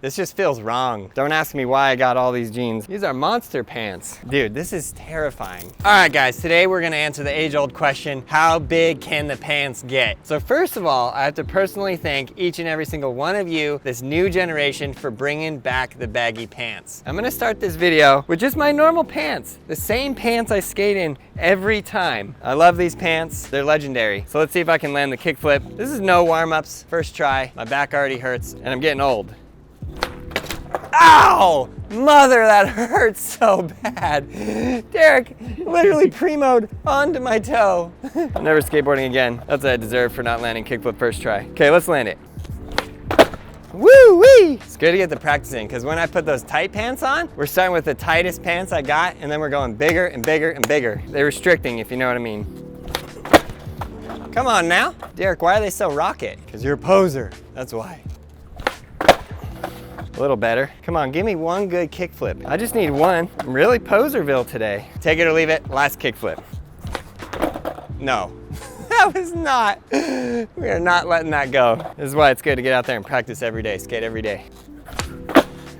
This just feels wrong. Don't ask me why I got all these jeans. These are monster pants. Dude, this is terrifying. All right, guys, today we're gonna answer the age-old question, how big can the pants get? So first of all, I have to personally thank each and every single one of you, this new generation, for bringing back the baggy pants. I'm gonna start this video with just my normal pants, the same pants I skate in every time. I love these pants, they're legendary. So let's see if I can land the kickflip. This is no warm-ups, first try. My back already hurts and I'm getting old. Ow! Mother, that hurts so bad. Derek literally primoed onto my toe. I'm never skateboarding again. That's what I deserve for not landing kickflip first try. Okay, let's land it. Woo-wee! It's good to get the practice in, because when I put those tight pants on, we're starting with the tightest pants I got, and then we're going bigger and bigger and bigger. They're restricting, if you know what I mean. Come on now. Derek, why are they so rocket? Because you're a poser, that's why. A little better. Come on, give me one good kickflip. I just need one. I'm really Poserville today. Take it or leave it, last kickflip. No, that was not. We are not letting that go. This is why it's good to get out there and practice every day, skate every day.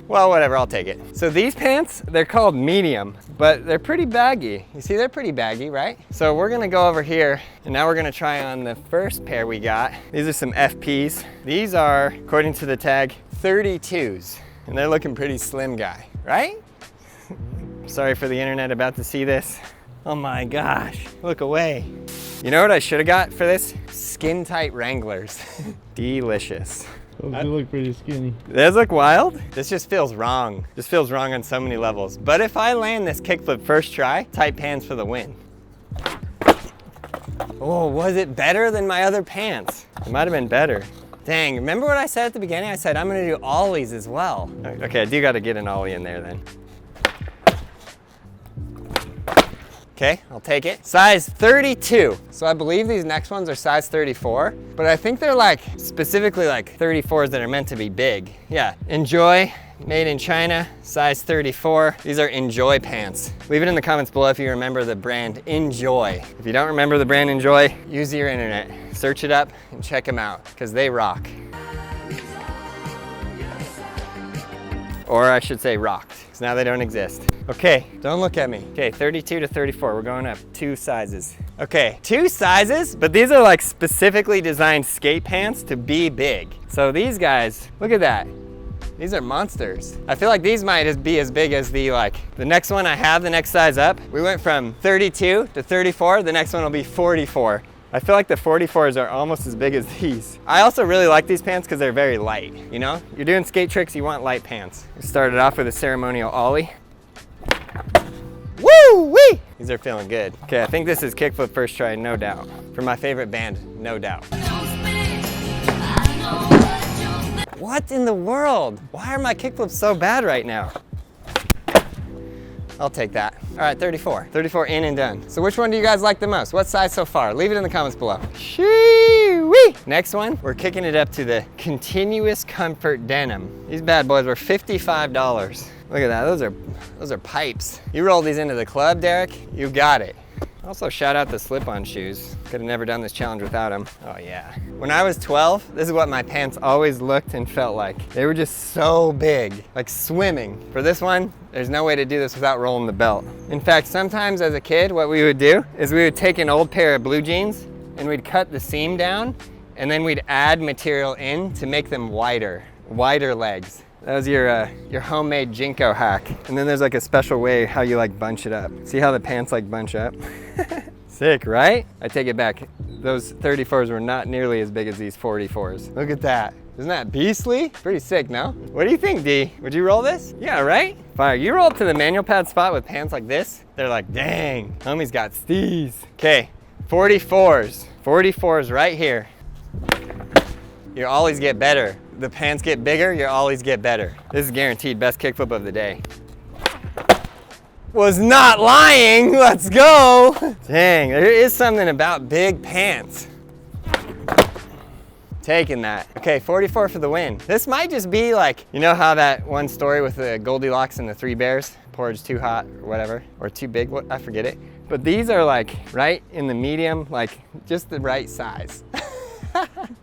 Well, whatever, I'll take it. So these pants, they're called medium, but they're pretty baggy. You see, they're pretty baggy, right? So we're gonna go over here, and now we're gonna try on the first pair we got. These are some FPs. These are, according to the tag, 32s, and they're looking pretty slim guy, right? Sorry for the internet about to see this. Oh my gosh, look away. You know what I should have got for this? Skin tight Wranglers. Delicious. Those do look pretty skinny. Those look wild? This just feels wrong. This feels wrong on so many levels. But if I land this kickflip first try, tight pants for the win. Oh, was it better than my other pants? It might have been better. Dang, remember what I said at the beginning? I said I'm gonna do ollies as well. Okay, I do gotta get an ollie in there then. Okay, I'll take it. Size 32. So I believe these next ones are size 34, but I think they're like specifically like 34s that are meant to be big. Yeah, Enjoy, made in China, size 34. These are Enjoy pants. Leave it in the comments below if you remember the brand Enjoy. If you don't remember the brand Enjoy, use your internet. Search it up and check them out, because they rock. Or I should say rocked, because now they don't exist. Okay, don't look at me. Okay, 32 to 34, we're going up 2 sizes. Okay, 2 sizes, but these are like specifically designed skate pants to be big. So these guys, look at that. These are monsters. I feel like these might be as big as the next one I have, the next size up. We went from 32 to 34, the next one will be 44. I feel like the 44s are almost as big as these. I also really like these pants because they're very light, you know? You're doing skate tricks, you want light pants. We started off with a ceremonial ollie. Woo-wee! These are feeling good. Okay, I think this is kickflip first try, no doubt. For my favorite band, No Doubt. What in the world? Why are my kickflips so bad right now? I'll take that. All right, 34. 34 in and done. So which one do you guys like the most? What size so far? Leave it in the comments below. Shee-wee! Next one, we're kicking it up to the Continuous Comfort Denim. These bad boys were $55. Look at that, those are pipes. You roll these into the club, Derek, you got it. Also, shout out the slip-on shoes. Could have never done this challenge without them. Oh yeah. When I was 12, this is what my pants always looked and felt like. They were just so big, like swimming. For this one, there's no way to do this without rolling the belt. In fact, sometimes as a kid, what we would do is we would take an old pair of blue jeans and we'd cut the seam down and then we'd add material in to make them wider legs. That was your homemade Jinko hack. And then there's like a special way how you like bunch it up. See how the pants like bunch up? Sick, right? I take it back. Those 34s were not nearly as big as these 44s. Look at that. Isn't that beastly? Pretty sick, no? What do you think, D? Would you roll this? Yeah, right? Fire. You roll up to the manual pad spot with pants like this, they're like, dang, homie's got steez. Okay, 44s. 44s right here. Your ollies get better. The pants get bigger, your ollies get better. This is guaranteed best kickflip of the day. Was not lying, let's go. Dang, there is something about big pants. Taking that. Okay, 44 for the win. This might just be like, you know how that one story with the Goldilocks and the 3 bears? Porridge too hot or whatever, or too big, I forget it. But these are like right in the medium, like just the right size.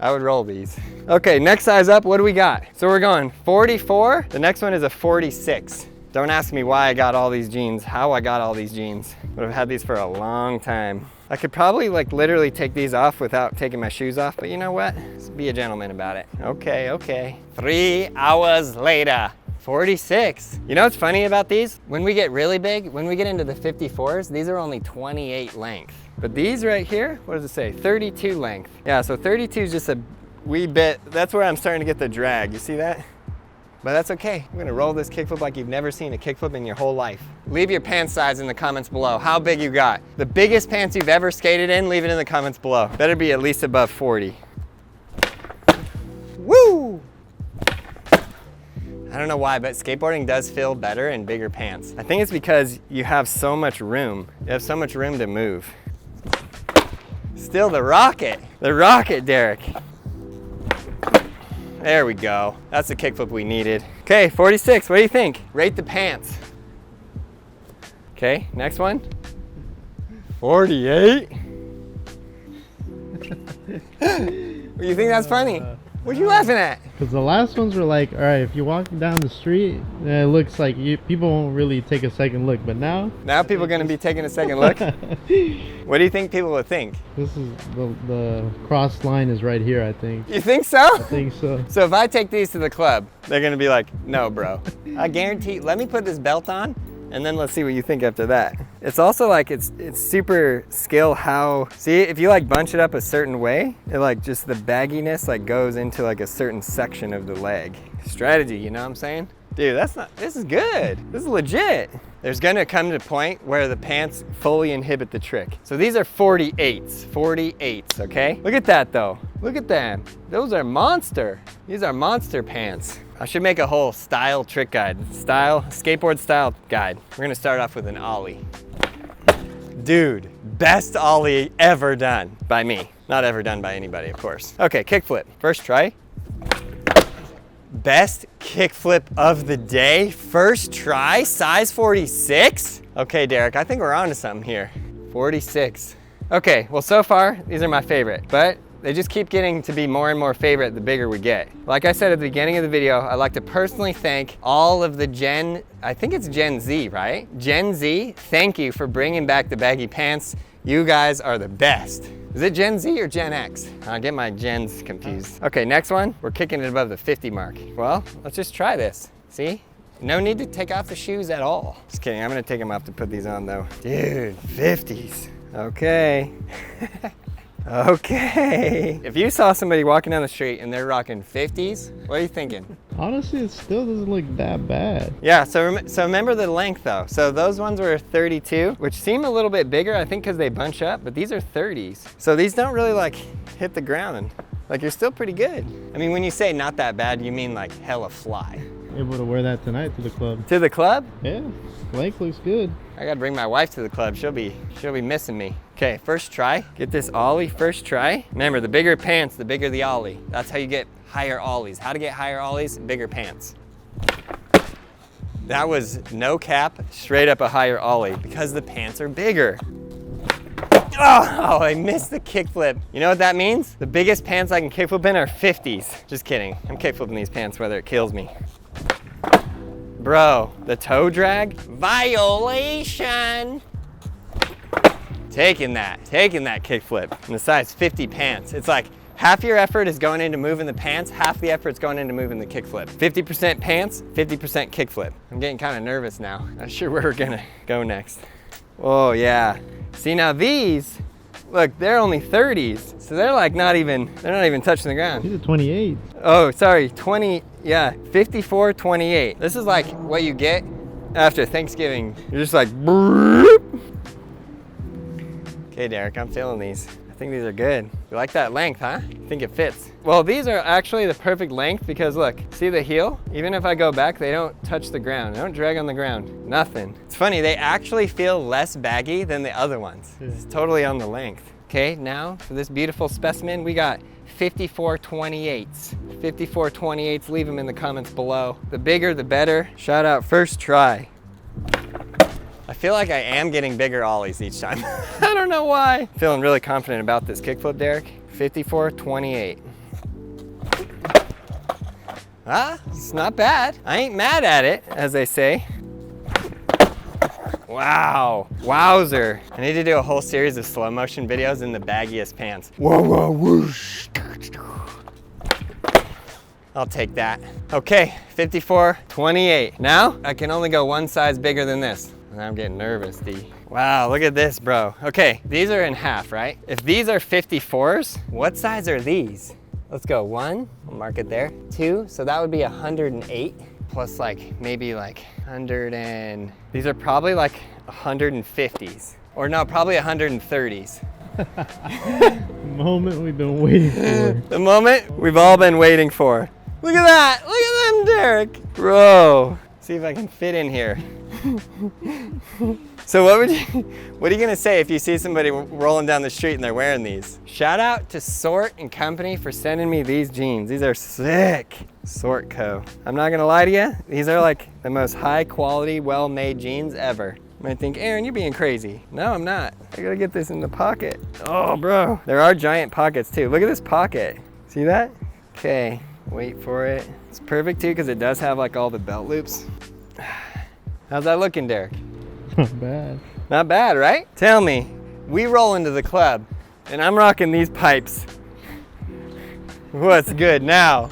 I would roll these. Okay, next size up, what do we got? So we're going 44. The next one is a 46. Don't ask me why I got all these jeans, how I got all these jeans. But I've had these for a long time. I could probably like literally take these off without taking my shoes off, but you know what? Just be a gentleman about it. Okay, okay. 3 hours later. 46. You know what's funny about these? When we get really big, when we get into the 54s, these are only 28 length. But these right here, what does it say? 32 length. Yeah, so 32 is just a wee bit, that's where I'm starting to get the drag. You see that? But that's okay. We're gonna roll this kickflip like you've never seen a kickflip in your whole life. Leave your pants size in the comments below. How big you got? The biggest pants you've ever skated in, leave it in the comments below. Better be at least above 40. Woo! I don't know why, but skateboarding does feel better in bigger pants. I think it's because you have so much room. You have so much room to move. Still the rocket, Derek. There we go. That's the kickflip we needed. Okay, 46, what do you think? Rate the pants. Okay, next one. 48. You think that's funny? What are you laughing at? Because the last ones were like, all right, if you're walking down the street, it looks like people won't really take a second look. But now people are going to be taking a second look? What do you think people would think? This is the cross line is right here, I think. You think so? I think so. So if I take these to the club, they're going to be like, no, bro. I guarantee, let me put this belt on and then let's see what you think after that. It's also like, it's super skill how, see, if you like bunch it up a certain way, it like just the bagginess like goes into like a certain section of the leg. Strategy, you know what I'm saying? Dude, this is good. This is legit. There's gonna come to a point where the pants fully inhibit the trick. So these are 48s, okay? Look at that though, look at them. Those are monster. These are monster pants. I should make a whole style trick guide, skateboard style guide. We're gonna start off with an ollie. Dude, best ollie ever done by me. Not ever done by anybody, of course. Okay, kickflip, first try. Best kickflip of the day, first try, size 46? Okay, Derek, I think we're onto something here. 46. Okay, well so far, these are my favorite, but they just keep getting to be more and more favorite the bigger we get. Like I said at the beginning of the video, I'd like to personally thank all of the I think it's Gen Z, right? Gen Z, thank you for bringing back the baggy pants. You guys are the best. Is it Gen Z or Gen X? I get my gens confused. Okay, next one, we're kicking it above the 50 mark. Well, let's just try this. See? No need to take off the shoes at all. Just kidding, I'm gonna take them off to put these on though. Dude, 50s. Okay. Okay. If you saw somebody walking down the street and they're rocking 50s, what are you thinking? Honestly, it still doesn't look that bad. Yeah, so remember the length though. So those ones were 32, which seem a little bit bigger, I think because they bunch up, but these are 30s. So these don't really like hit the ground. Like you're still pretty good. I mean, when you say not that bad, you mean like hella fly. Able to wear that tonight to the club. To the club? Yeah, length looks good. I gotta bring my wife to the club. She'll be missing me. Okay, first try. Get this ollie first try. Remember, the bigger pants, the bigger the ollie. That's how you get higher ollies. How to get higher ollies? Bigger pants. That was no cap, straight up a higher ollie because the pants are bigger. Oh, I missed the kickflip. You know what that means? The biggest pants I can kickflip in are 50s. Just kidding. I'm kickflipping these pants whether it kills me. Bro, the toe drag? Violation! Taking that kickflip in the size 50 pants. It's like half your effort is going into moving the pants, half the effort's going into moving the kickflip. 50% pants, 50% kickflip. I'm getting kind of nervous now. Not sure where we're gonna go next. Oh yeah. See now these, look, they're only 30s. So they're like they're not even touching the ground. These are 28. Oh, sorry, 54, 28. This is like what you get after Thanksgiving. You're just like, broop. Okay, Derek, I'm feeling these. I think these are good. You like that length, huh? I think it fits. Well, these are actually the perfect length because look, see the heel? Even if I go back, they don't touch the ground. They don't drag on the ground, nothing. It's funny, they actually feel less baggy than the other ones. It's totally on the length. Okay, now for this beautiful specimen, we got 54 28s. 54 28s, leave them in the comments below. The bigger, the better. Shout out first try. I feel like I am getting bigger ollies each time. I don't know why. Feeling really confident about this kickflip, Derek. 54.28. Ah, it's not bad. I ain't mad at it, as they say. Wow, wowzer. I need to do a whole series of slow motion videos in the baggiest pants. Whoa, whoa, whoosh. I'll take that. Okay, 54.28. Now, I can only go one size bigger than this. And I'm getting nervous, D. Wow, look at this, bro. Okay, these are in half, right? If these are 54s, what size are these? Let's go, 1, we'll mark it there. 2, so that would be 108, plus like, maybe like 100 and, these are probably like 150s. Or no, probably 130s. Moment we've been waiting for. The moment we've all been waiting for. Look at that, look at them, Derek. Bro, see if I can fit in here. So what are you gonna say if you see somebody rolling down the street and they're wearing these? Shout out to Sort and Company for sending me these jeans. These are sick. Sort Co. I'm not gonna lie to you, these are like the most high quality, well-made jeans ever. You might think, Aaron, you're being crazy. No, I'm not. I gotta get this in the pocket. Oh, bro. There are giant pockets too. Look at this pocket. See that? Okay, wait for it. It's perfect too because it does have like all the belt loops. How's that looking, Derek? Not bad. Not bad, right? Tell me, we roll into the club and I'm rocking these pipes. What's good now?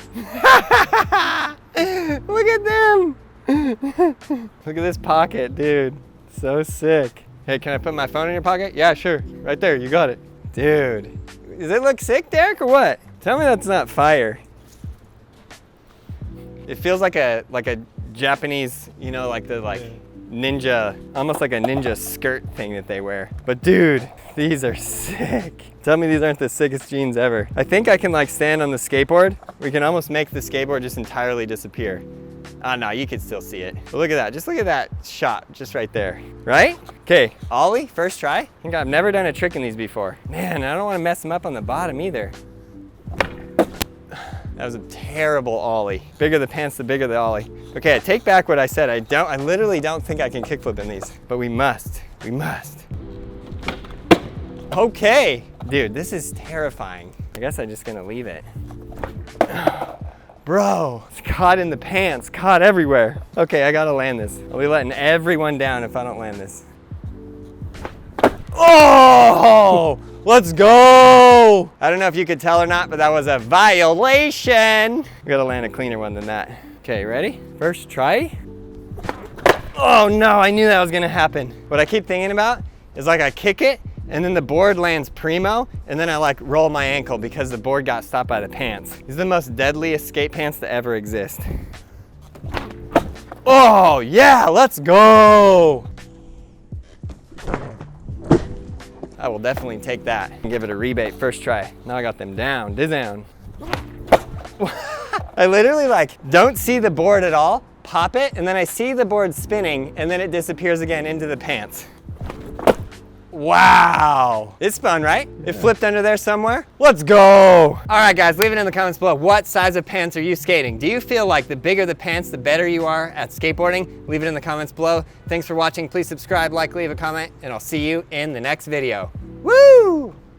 Look at them. Look at this pocket, dude. So sick. Hey, can I put my phone in your pocket? Yeah, sure. Right there, you got it. Dude, does it look sick, Derek, or what? Tell me that's not fire. It feels like a Japanese, you know, like the ninja, almost like a ninja skirt thing that they wear. But dude, these are sick. Tell me these aren't the sickest jeans ever. I think I can like stand on the skateboard. We can almost make the skateboard just entirely disappear. Oh no, you can still see it. But look at that, just look at that shot just right there, right? Okay, ollie, first try. I think I've never done a trick in these before. Man, I don't want to mess them up on the bottom either. That was a terrible ollie. Bigger the pants, the bigger the ollie. Okay, I take back what I said. I literally don't think I can kickflip in these, but we must. Okay, dude, this is terrifying. I guess I'm just gonna leave it. Bro, it's caught in the pants, caught everywhere. Okay, I gotta land this. I'll be letting everyone down if I don't land this. Oh! Let's go! I don't know if you could tell or not, but that was a violation. We gotta land a cleaner one than that. Okay, ready? First try. Oh no, I knew that was gonna happen. What I keep thinking about is like I kick it, and then the board lands primo, and then I like roll my ankle because the board got stopped by the pants. These are the most deadliest skate pants to ever exist. Oh yeah, let's go! I will definitely take that and give it a rebate first try. Now I got them down, down. I literally like don't see the board at all, pop it, and then I see the board spinning, and then it disappears again into the pants. Wow, it's fun, right? It flipped under there somewhere. Let's go. All right, guys, leave it in the comments below. What size of pants are you skating? Do you feel like the bigger the pants, the better you are at skateboarding? Leave it in the comments below. Thanks for watching. Please subscribe, like, leave a comment, and I'll see you in the next video. Woo!